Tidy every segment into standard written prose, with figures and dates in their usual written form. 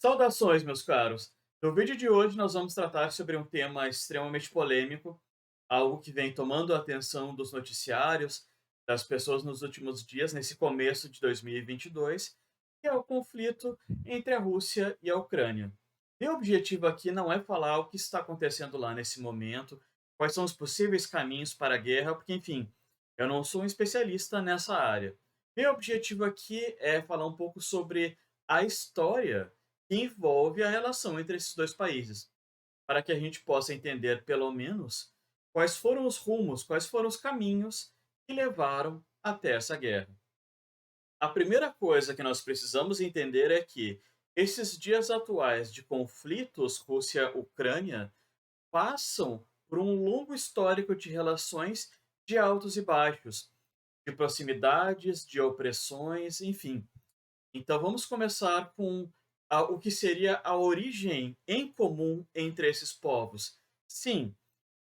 Saudações, meus caros! No vídeo de hoje, nós vamos tratar sobre um tema extremamente polêmico, algo que vem tomando a atenção dos noticiários, das pessoas nos últimos dias, nesse começo de 2022, que é o conflito entre a Rússia e a Ucrânia. Meu objetivo aqui não é falar o que está acontecendo lá nesse momento, quais são os possíveis caminhos para a guerra, porque, enfim, eu não sou um especialista nessa área. Meu objetivo aqui é falar um pouco sobre a história que envolve a relação entre esses dois países, para que a gente possa entender, pelo menos, quais foram os rumos, quais foram os caminhos que levaram até essa guerra. A primeira coisa que nós precisamos entender é que esses dias atuais de conflitos Rússia-Ucrânia passam por um longo histórico de relações de altos e baixos, de proximidades, de opressões, enfim. Então vamos começar com o que seria a origem em comum entre esses povos. Sim,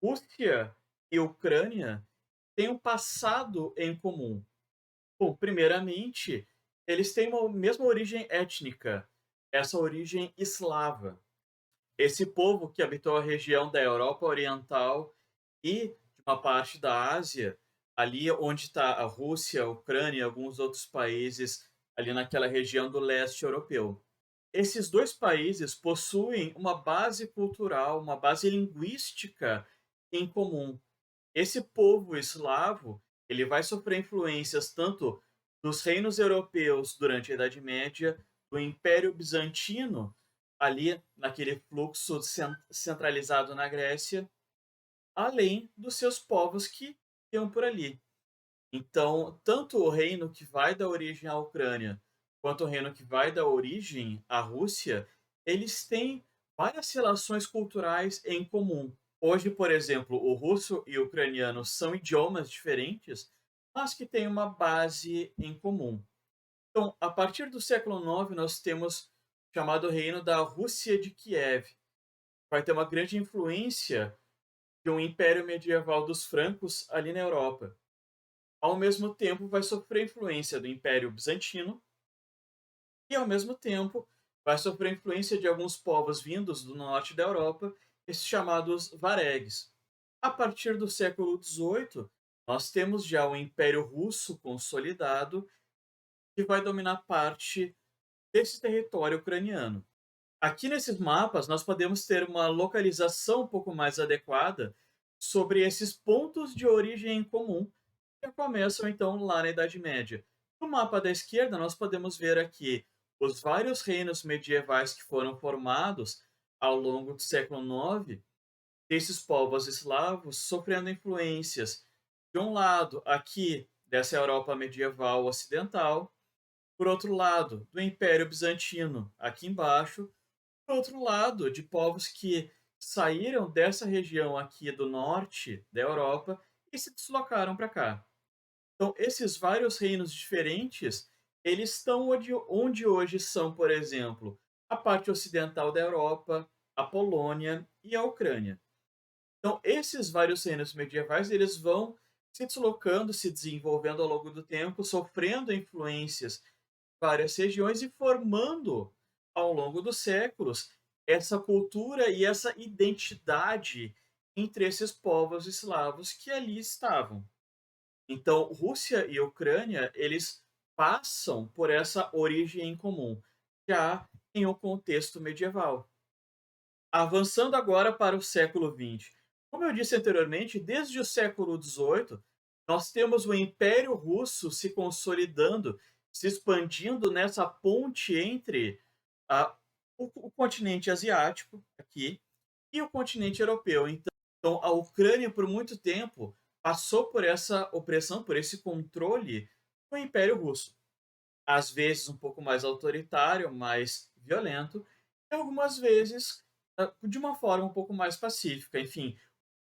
Rússia e Ucrânia têm um passado em comum. Bom, primeiramente, eles têm uma mesma origem étnica, essa origem eslava. Esse povo que habitou a região da Europa Oriental e de uma parte da Ásia, ali onde está a Rússia, a Ucrânia e alguns outros países ali naquela região do leste europeu. Esses dois países possuem uma base cultural, uma base linguística em comum. Esse povo eslavo, ele vai sofrer influências tanto dos reinos europeus durante a Idade Média, do Império Bizantino, ali naquele fluxo centralizado na Grécia, além dos seus povos que iam por ali. Então, tanto o reino que vai dar origem à Ucrânia, quanto o reino que vai dar origem à Rússia, eles têm várias relações culturais em comum. Hoje, por exemplo, o russo e o ucraniano são idiomas diferentes, mas que têm uma base em comum. Então, a partir do século IX, nós temos o chamado reino da Rússia de Kiev. Vai ter uma grande influência de um império medieval dos francos ali na Europa. Ao mesmo tempo, vai sofrer influência do Império Bizantino e, ao mesmo tempo, vai sofrer influência de alguns povos vindos do norte da Europa, esses chamados varegues. A partir do século XVIII, nós temos já o Império Russo consolidado, que vai dominar parte desse território ucraniano. Aqui nesses mapas, nós podemos ter uma localização um pouco mais adequada sobre esses pontos de origem em comum que começam então lá na Idade Média. No mapa da esquerda, nós podemos ver aqui os vários reinos medievais que foram formados ao longo do século IX, desses povos eslavos sofrendo influências, de um lado, aqui dessa Europa medieval ocidental, por outro lado, do Império Bizantino, aqui embaixo, por outro lado, de povos que saíram dessa região aqui do norte da Europa e se deslocaram para cá. Então, esses vários reinos diferentes, eles estão onde hoje são, por exemplo, a parte ocidental da Europa, a Polônia e a Ucrânia. Então, esses vários reinos medievais, eles vão se deslocando, se desenvolvendo ao longo do tempo, sofrendo influências de várias regiões e formando, ao longo dos séculos, essa cultura e essa identidade entre esses povos eslavos que ali estavam. Então, Rússia e Ucrânia, eles passam por essa origem em comum, já em um contexto medieval. Avançando agora para o século XX. Como eu disse anteriormente, desde o século XVIII, nós temos o Império Russo se consolidando, se expandindo nessa ponte entre a, o continente asiático, aqui, e o continente europeu. Então, a Ucrânia, por muito tempo, passou por essa opressão, por esse controle do Império Russo. Às vezes um pouco mais autoritário, mais violento, e algumas vezes de uma forma um pouco mais pacífica. Enfim,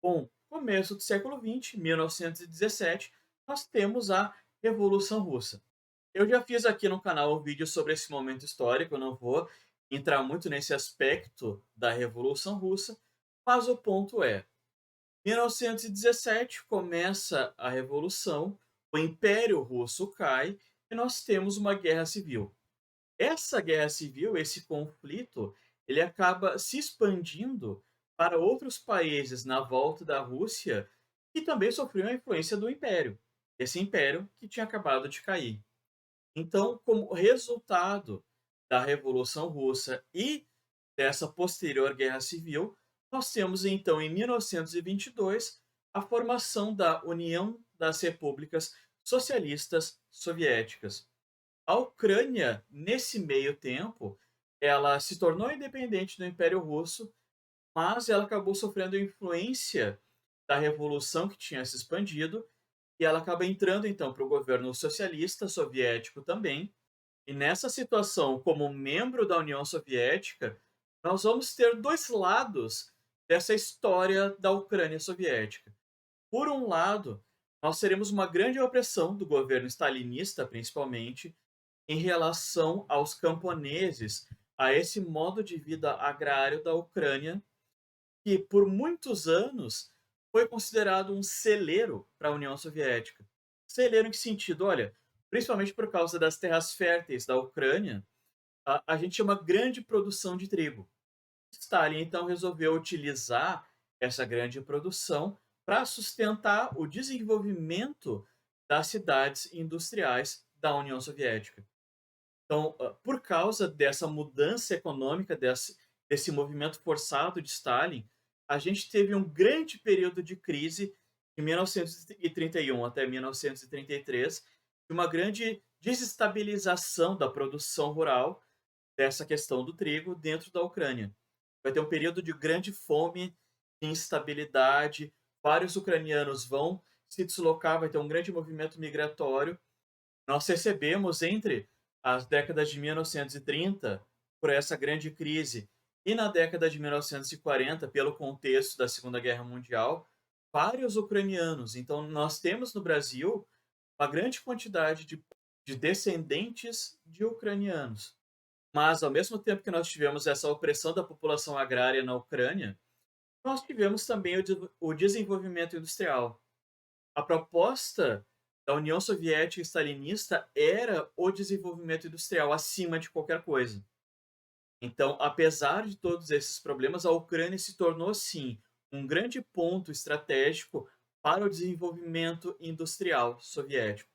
com o começo do século XX, 1917, nós temos a Revolução Russa. Eu já fiz aqui no canal um vídeo sobre esse momento histórico, eu não vou entrar muito nesse aspecto da Revolução Russa, mas o ponto é: 1917 começa a Revolução, o Império Russo cai e nós temos uma guerra civil. Essa guerra civil, esse conflito, ele acaba se expandindo para outros países na volta da Rússia, que também sofriam a influência do Império. Esse Império que tinha acabado de cair. Então, como resultado da Revolução Russa e dessa posterior guerra civil, nós temos então em 1922 a formação da União das Repúblicas Socialistas Soviéticas. A Ucrânia, nesse meio tempo, ela se tornou independente do Império Russo, mas ela acabou sofrendo influência da revolução que tinha se expandido, e ela acaba entrando então para o governo socialista soviético também. E nessa situação, como membro da União Soviética, nós vamos ter dois lados dessa história da Ucrânia soviética. Por um lado, nós teremos uma grande opressão do governo stalinista, principalmente, em relação aos camponeses, a esse modo de vida agrário da Ucrânia, que por muitos anos foi considerado um celeiro para a União Soviética. Celeiro em que sentido? Olha, principalmente por causa das terras férteis da Ucrânia, a gente tinha uma grande produção de trigo. Stalin então resolveu utilizar essa grande produção para sustentar o desenvolvimento das cidades industriais da União Soviética. Então, por causa dessa mudança econômica, desse movimento forçado de Stalin, a gente teve um grande período de crise de 1931 até 1933, de uma grande desestabilização da produção rural dessa questão do trigo dentro da Ucrânia. Vai ter um período de grande fome, de instabilidade, vários ucranianos vão se deslocar, vai ter um grande movimento migratório. Nós recebemos entre as décadas de 1930, por essa grande crise, e na década de 1940, pelo contexto da Segunda Guerra Mundial, vários ucranianos. Então, nós temos no Brasil uma grande quantidade de descendentes de ucranianos. Mas, ao mesmo tempo que nós tivemos essa opressão da população agrária na Ucrânia, nós tivemos também o desenvolvimento industrial. A proposta da União Soviética stalinista era o desenvolvimento industrial acima de qualquer coisa. Então, apesar de todos esses problemas, a Ucrânia se tornou, sim, um grande ponto estratégico para o desenvolvimento industrial soviético.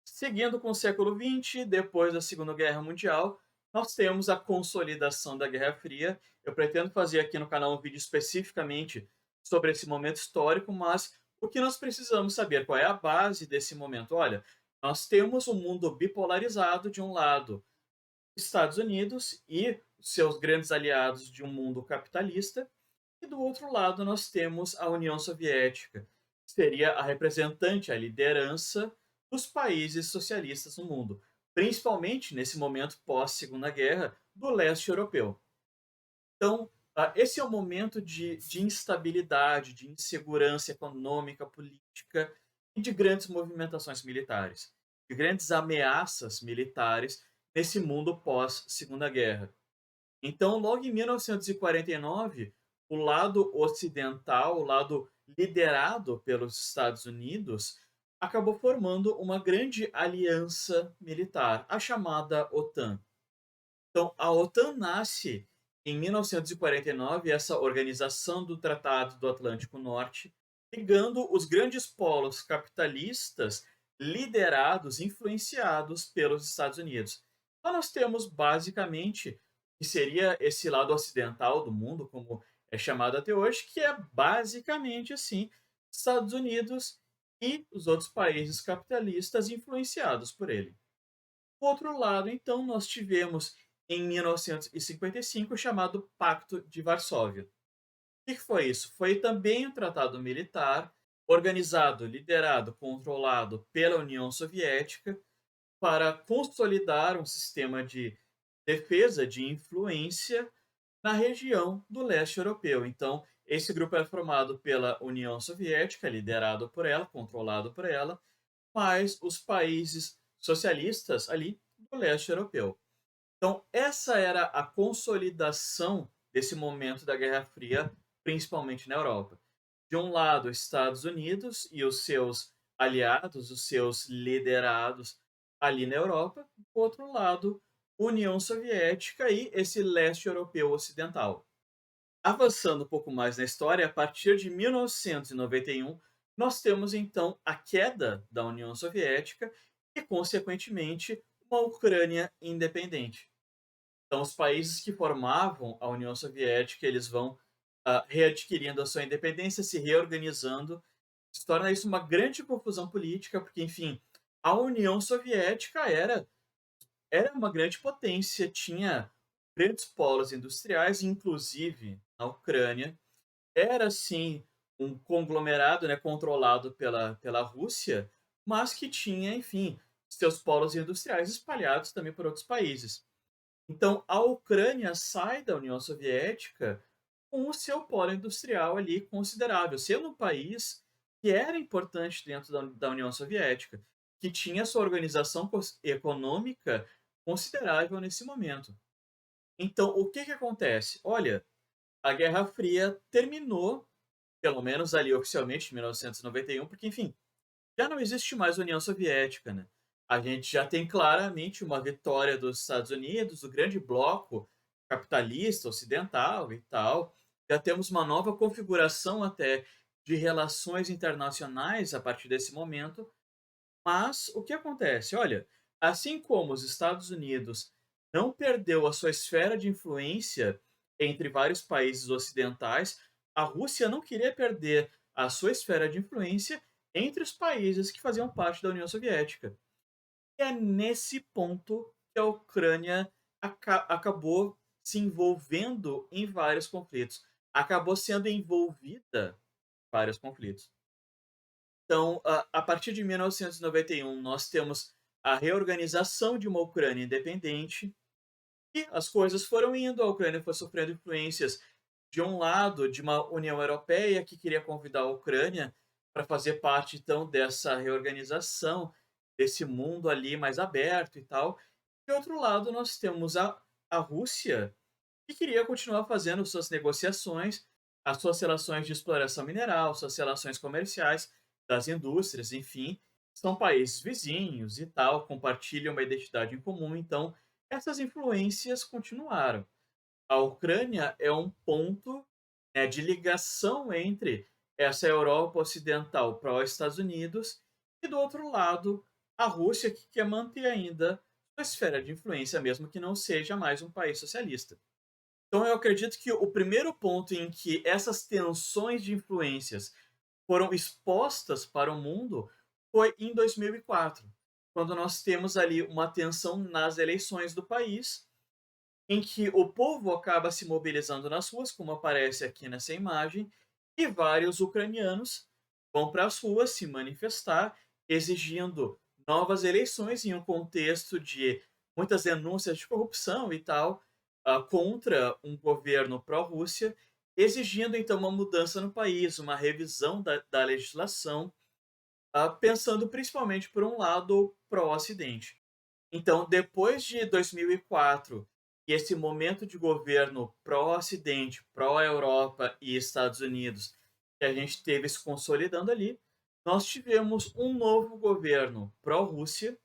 Seguindo com o século XX, depois da Segunda Guerra Mundial, nós temos a consolidação da Guerra Fria. Eu pretendo fazer aqui no canal um vídeo especificamente sobre esse momento histórico, mas o que nós precisamos saber? Qual é a base desse momento? Olha, nós temos um mundo bipolarizado, de um lado, Estados Unidos e seus grandes aliados de um mundo capitalista, e do outro lado nós temos a União Soviética, que seria a representante, a liderança dos países socialistas no mundo, principalmente nesse momento pós-Segunda Guerra do leste europeu. Então, esse é um momento de instabilidade, de insegurança econômica, política e de grandes movimentações militares, de grandes ameaças militares nesse mundo pós-Segunda Guerra. Então, logo em 1949, o lado ocidental, o lado liderado pelos Estados Unidos, acabou formando uma grande aliança militar, a chamada OTAN. Então, a OTAN nasce em 1949, essa organização do Tratado do Atlântico Norte, ligando os grandes polos capitalistas liderados, influenciados pelos Estados Unidos. Então, nós temos basicamente que seria esse lado ocidental do mundo, como é chamado até hoje, que é basicamente assim, Estados Unidos e os outros países capitalistas influenciados por ele. Por outro lado, então, nós tivemos em 1955 o chamado Pacto de Varsóvia. O que foi isso? Foi também um tratado militar organizado, liderado, controlado pela União Soviética para consolidar um sistema de defesa, de influência na região do leste europeu. Então, esse grupo é formado pela União Soviética, liderado por ela, controlado por ela, mas os países socialistas ali do leste europeu. Então, essa era a consolidação desse momento da Guerra Fria, principalmente na Europa. De um lado, Estados Unidos e os seus aliados, os seus liderados ali na Europa. Do outro lado, União Soviética e esse leste europeu ocidental. Avançando um pouco mais na história, a partir de 1991, nós temos então a queda da União Soviética e, consequentemente, uma Ucrânia independente. Então, os países que formavam a União Soviética, eles vão readquirindo a sua independência, se reorganizando. Se torna isso uma grande confusão política, porque, enfim, a União Soviética era uma grande potência, tinha grandes polos industriais, inclusive na Ucrânia. Era, sim, um conglomerado, né, controlado pela Rússia, mas que tinha, enfim, seus polos industriais espalhados também por outros países. Então, a Ucrânia sai da União Soviética com o seu polo industrial ali considerável, sendo um país que era importante dentro da União Soviética, que tinha sua organização econômica considerável nesse momento. Então, o que que acontece? Olha, a Guerra Fria terminou, pelo menos ali oficialmente, em 1991, porque, enfim, já não existe mais União Soviética, né? A gente já tem claramente uma vitória dos Estados Unidos, do grande bloco capitalista ocidental e tal. Já temos uma nova configuração até de relações internacionais a partir desse momento. Mas o que acontece? Olha, assim como os Estados Unidos não perdeu a sua esfera de influência entre vários países ocidentais, a Rússia não queria perder a sua esfera de influência entre os países que faziam parte da União Soviética. E é nesse ponto que a Ucrânia acabou se envolvendo em vários conflitos. Acabou sendo envolvida em vários conflitos. Então, a partir de 1991, nós temos a reorganização de uma Ucrânia independente e as coisas foram indo. A Ucrânia foi sofrendo influências de um lado, de uma União Europeia que queria convidar a Ucrânia para fazer parte, então, dessa reorganização, desse mundo ali mais aberto e tal. De outro lado, nós temos a Rússia, que queria continuar fazendo suas negociações, as suas relações de exploração mineral, suas relações comerciais, das indústrias, enfim. São países vizinhos e tal, compartilham uma identidade em comum, então essas influências continuaram. A Ucrânia é um ponto, de ligação entre essa Europa ocidental pró-Estados Unidos e, do outro lado, a Rússia, que quer manter ainda sua esfera de influência, mesmo que não seja mais um país socialista. Então, eu acredito que o primeiro ponto em que essas tensões de influências foram expostas para o mundo foi em 2004, quando nós temos ali uma tensão nas eleições do país, em que o povo acaba se mobilizando nas ruas, como aparece aqui nessa imagem, e vários ucranianos vão para as ruas se manifestar, exigindo novas eleições em um contexto de muitas denúncias de corrupção e tal, contra um governo pró-Rússia, exigindo então uma mudança no país, uma revisão da legislação, pensando principalmente por um lado pró-Ocidente. Então, depois de 2004 e esse momento de governo pró-Ocidente, pró-Europa e Estados Unidos, que a gente teve se consolidando ali, nós tivemos um novo governo pró-Rússia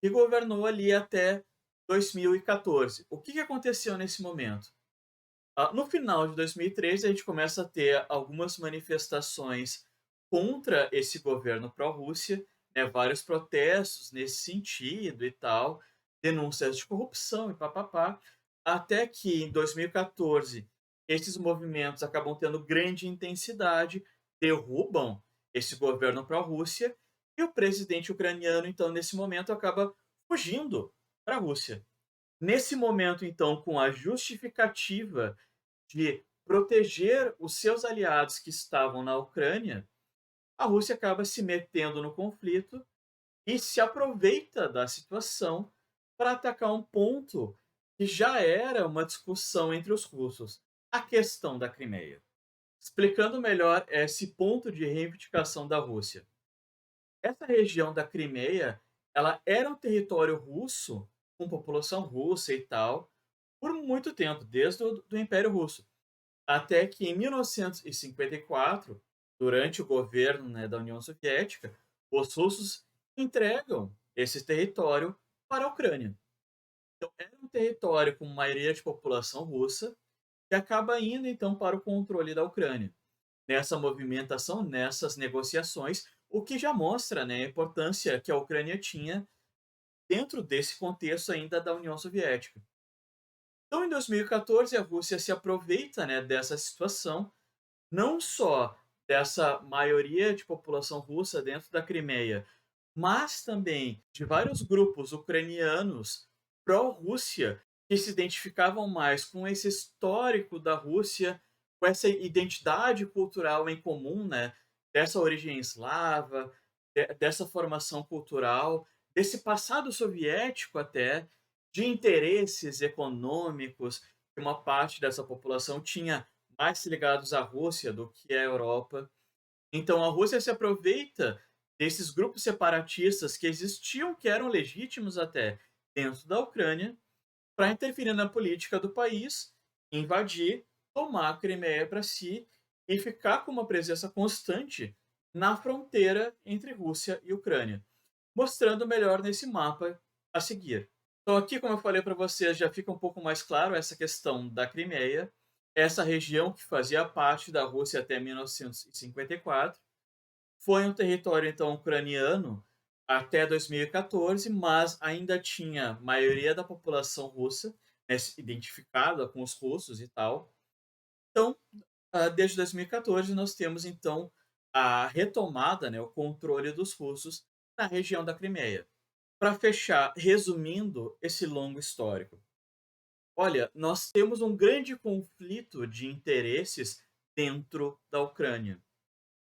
que governou ali até 2014. O que que aconteceu nesse momento? No final de 2013, a gente começa a ter algumas manifestações contra esse governo pró-Rússia, né, vários protestos nesse sentido e tal, denúncias de corrupção e papapá, até que em 2014 esses movimentos acabam tendo grande intensidade, derrubam esse governo pró-Rússia e o presidente ucraniano, então, nesse momento, acaba fugindo para a Rússia. Nesse momento, então, com a justificativa de proteger os seus aliados que estavam na Ucrânia, a Rússia acaba se metendo no conflito e se aproveita da situação para atacar um ponto que já era uma discussão entre os russos, a questão da Crimeia. Explicando melhor esse ponto de reivindicação da Rússia. Essa região da Crimeia, ela era um território russo, com população russa e tal, por muito tempo, desde o do Império Russo. Até que em 1954, durante o governo, né, da União Soviética, os russos entregam esse território para a Ucrânia. Então, era um território com maioria de população russa, que acaba indo então para o controle da Ucrânia. Nessa movimentação, nessas negociações, o que já mostra, né, a importância que a Ucrânia tinha dentro desse contexto ainda da União Soviética. Então, em 2014, a Rússia se aproveita, né, dessa situação, não só dessa maioria de população russa dentro da Crimeia, mas também de vários grupos ucranianos pró-Rússia que se identificavam mais com esse histórico da Rússia, com essa identidade cultural em comum, né? Dessa origem eslava, dessa formação cultural, desse passado soviético até, de interesses econômicos que uma parte dessa população tinha mais ligados à Rússia do que à Europa. Então a Rússia se aproveita desses grupos separatistas que existiam, que eram legítimos até dentro da Ucrânia, para interferir na política do país, invadir, tomar a Crimeia para si e ficar com uma presença constante na fronteira entre Rússia e Ucrânia, mostrando melhor nesse mapa a seguir. Então aqui, como eu falei para vocês, já fica um pouco mais claro essa questão da Crimeia, essa região que fazia parte da Rússia até 1954, foi um território, então, ucraniano até 2014, mas ainda tinha maioria da população russa, né, identificada com os russos e tal. Então, desde 2014, nós temos, então, a retomada, né, o controle dos russos na região da Crimeia. Para fechar, resumindo esse longo histórico, olha, nós temos um grande conflito de interesses dentro da Ucrânia.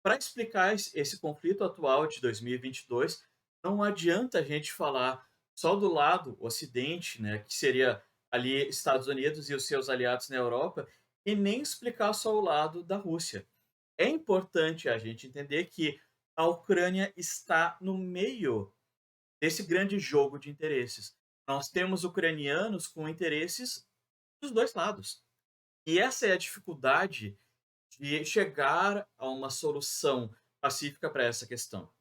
Para explicar esse conflito atual de 2022, não adianta a gente falar só do lado Ocidente, né, que seria ali Estados Unidos e os seus aliados na Europa, e nem explicar só o lado da Rússia. É importante a gente entender que a Ucrânia está no meio desse grande jogo de interesses. Nós temos ucranianos com interesses dos dois lados. E essa é a dificuldade de chegar a uma solução pacífica para essa questão.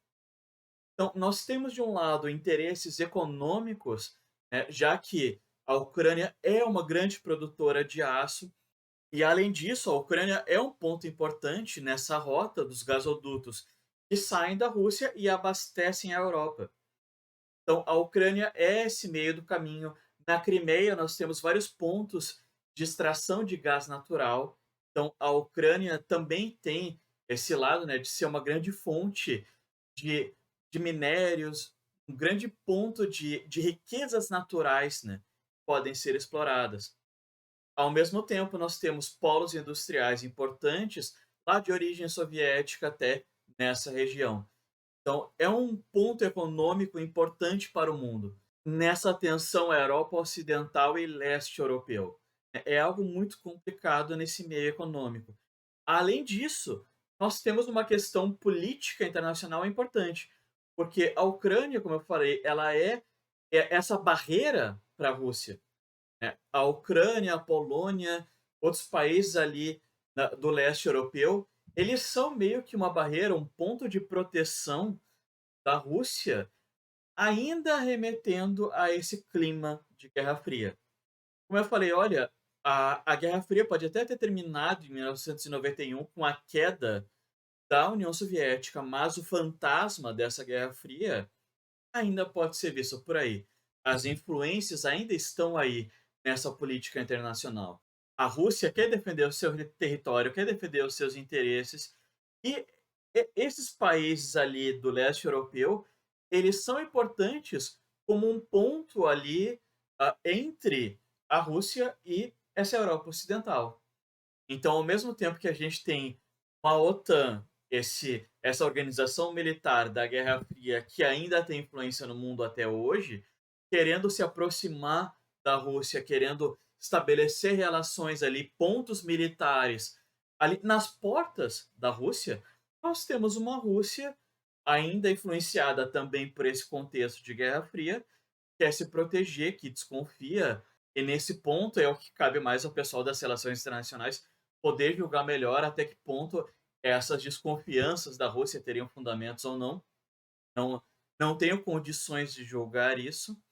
Então, nós temos de um lado interesses econômicos, né, já que a Ucrânia é uma grande produtora de aço, e além disso, a Ucrânia é um ponto importante nessa rota dos gasodutos que saem da Rússia e abastecem a Europa. Então, a Ucrânia é esse meio do caminho. Na Crimeia, nós temos vários pontos de extração de gás natural. Então, a Ucrânia também tem esse lado, né, de ser uma grande fonte de, de minérios, um grande ponto de riquezas naturais, né, que podem ser exploradas. Ao mesmo tempo, nós temos polos industriais importantes, lá de origem soviética até nessa região. Então, é um ponto econômico importante para o mundo. Nessa tensão Europa Ocidental e Leste Europeu. É algo muito complicado nesse meio econômico. Além disso, nós temos uma questão política internacional importante, porque a Ucrânia, como eu falei, ela é essa barreira para a Rússia, né? A Ucrânia, a Polônia, outros países ali do leste europeu, eles são meio que uma barreira, um ponto de proteção da Rússia, ainda remetendo a esse clima de Guerra Fria. Como eu falei, olha, a Guerra Fria pode até ter terminado em 1991 com a queda da União Soviética, mas o fantasma dessa Guerra Fria ainda pode ser visto por aí. As influências ainda estão aí nessa política internacional. A Rússia quer defender o seu território, quer defender os seus interesses, e esses países ali do leste europeu, eles são importantes como um ponto ali entre a Rússia e essa Europa Ocidental. Então, ao mesmo tempo que a gente tem uma OTAN, essa organização militar da Guerra Fria, que ainda tem influência no mundo até hoje, querendo se aproximar da Rússia, querendo estabelecer relações ali, pontos militares ali nas portas da Rússia, nós temos uma Rússia ainda influenciada também por esse contexto de Guerra Fria, que quer se proteger, que desconfia, e nesse ponto é o que cabe mais ao pessoal das relações internacionais poder julgar melhor até que ponto essas desconfianças da Rússia teriam fundamentos ou não. Não, não tenho condições de julgar isso,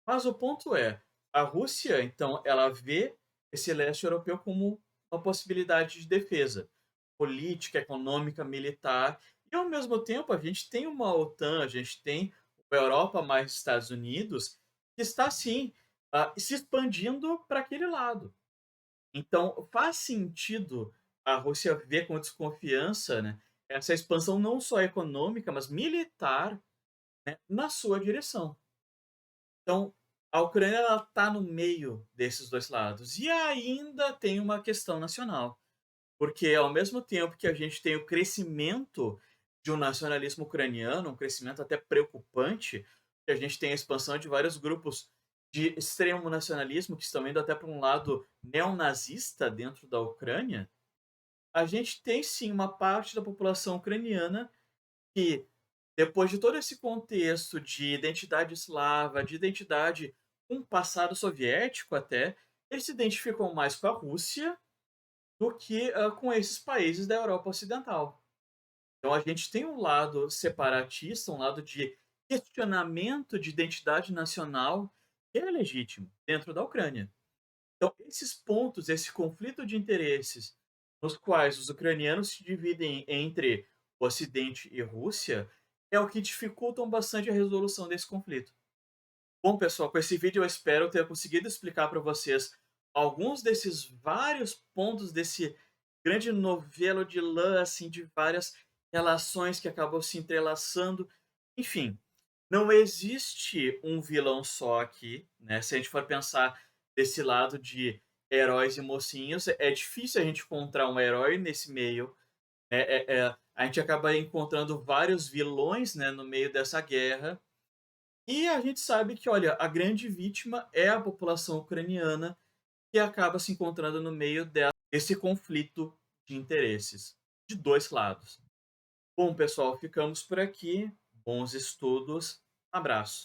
mas o ponto é, a Rússia, então, ela vê esse leste europeu como uma possibilidade de defesa política, econômica, militar, e ao mesmo tempo a gente tem uma OTAN, a gente tem uma Europa mais Estados Unidos, que está sim se expandindo para aquele lado. Então faz sentido a Rússia ver com desconfiança, né, essa expansão não só econômica, mas militar, né, na sua direção. Então, a Ucrânia está no meio desses dois lados. E ainda tem uma questão nacional, porque ao mesmo tempo que a gente tem o crescimento de um nacionalismo ucraniano, um crescimento até preocupante, que a gente tem a expansão de vários grupos de extremo nacionalismo que estão indo até para um lado neonazista dentro da Ucrânia, a gente tem sim uma parte da população ucraniana que, depois de todo esse contexto de identidade eslava, de identidade com o passado soviético até, eles se identificam mais com a Rússia do que com esses países da Europa Ocidental. Então a gente tem um lado separatista, um lado de questionamento de identidade nacional que é legítimo dentro da Ucrânia. Então esses pontos, esse conflito de interesses, nos quais os ucranianos se dividem entre Ocidente e Rússia, é o que dificultam bastante a resolução desse conflito. Bom, pessoal, com esse vídeo eu espero ter conseguido explicar para vocês alguns desses vários pontos desse grande novelo de lã, assim, de várias relações que acabam se entrelaçando. Enfim, não existe um vilão só aqui, né? Se a gente for pensar desse lado de heróis e mocinhos, é difícil a gente encontrar um herói nesse meio. A gente acaba encontrando vários vilões, né, no meio dessa guerra. E a gente sabe que, olha, a grande vítima é a população ucraniana que acaba se encontrando no meio desse conflito de interesses de dois lados. Bom, pessoal, ficamos por aqui. Bons estudos. Abraço.